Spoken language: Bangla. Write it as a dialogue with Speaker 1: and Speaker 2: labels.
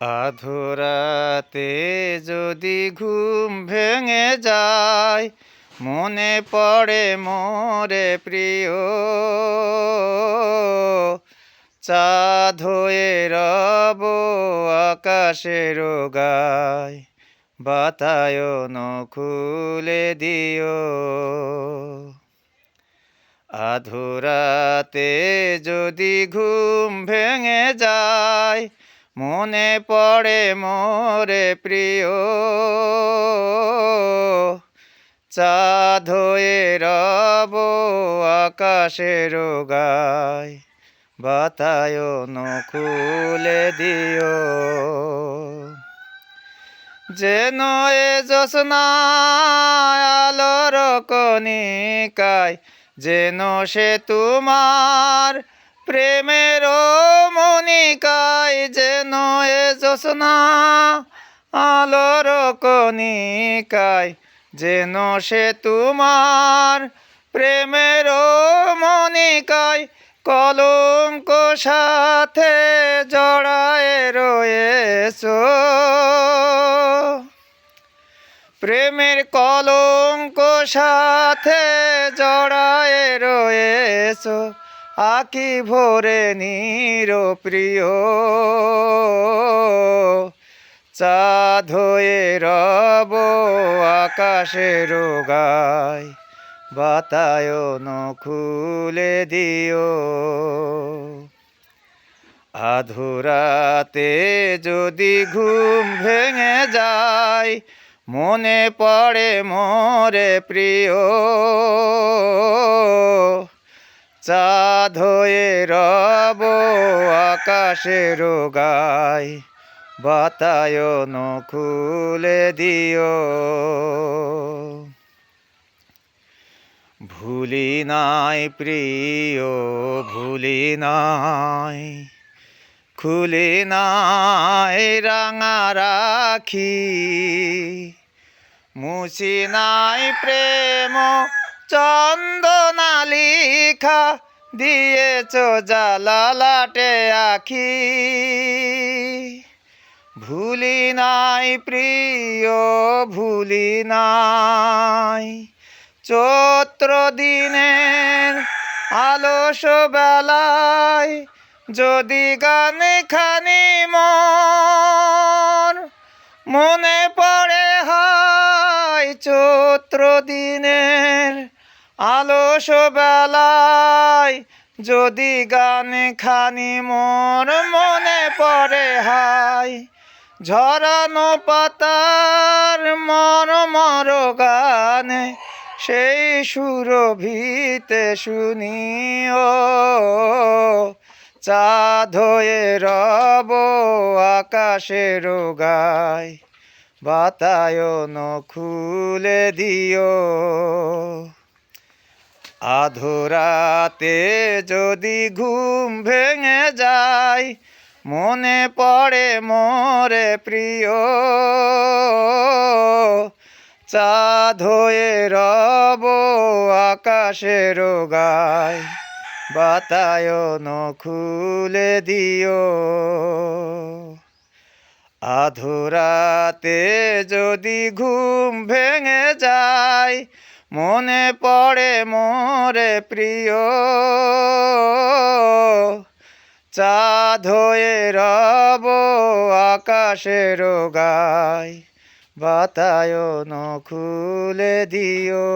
Speaker 1: আধোরাতে যদি ঘুম ভেঙে যায়, মনে পড়ে মোরে প্রিয়। চাঁদ হয়ে রব আকাশের গায়, বাতায়ন খুলে দিও। আধোরাতে যদি ঘুম ভেঙে যায়, মনে পড়ে মোরে প্রিয়। চাঁদ হয়ে রব আকাশের গায়, বাতায়ন খুলে দিও। যেন এ জ্যোৎস্নায় আলোর কণিকায়, যেন সে তোমার প্রেমের মনিকায়। যেন এ জ্যোৎস্না আলোর কণিকায়, যেন সে তোমার প্রেমের মনিকায়। কলঙ্ক সাথে জড়ায় রয়েছো, প্রেমের কলঙ্ক সাথে জড়ায় রয়েছো। আঁখি ভরে নিরপ্রিয়, চাঁদ হয়ে রব আকাশের গায়, বাতায়ন খুলে দিও। আধোরাতে যদি ঘুম ভেঙে যায়, মনে পড়ে মোরে প্রিয়। চাঁদ হয়ে রব আকাশের গায়, বাতায়ন খুলে দিও। ভুলি নাই প্রিয়, ভুলি নাই, খুলি নাই রাঙা রাখি। মুছি নাই প্রেম চন্দনা লিখা, দিয়েছ জালালাটে আখি। ভুলি নাই প্রিয়, ভুলি নাই, চৈত্র দিনের আলস বেলায় যদি গান খানি মন, মনে পড়ে হায় চৈত্র দিনের আলস বেলায়। যদি গান খানি মোর মনে পড়ে হায়, ঝরানো পাতার মরমর গানে সেই সুরভিতে শুনিও। চাঁদ হয়ে রব আকাশের গায়, বাতায়ন খুলে দিও। আধোরাতে যদি ঘুম ভেঙে যায়, মনে পড়ে মোরে প্রিয়। চাঁদ হয়ে রব আকাশের গায়, বাতায়ন খুলে দিও। আধোরাতে যদি ঘুম ভেঙে যায়, মনে পড়ে মোরে প্রিয়। চাঁদ হয়ে রব আকাশের গায়, বাতায়ন খুলে দিও।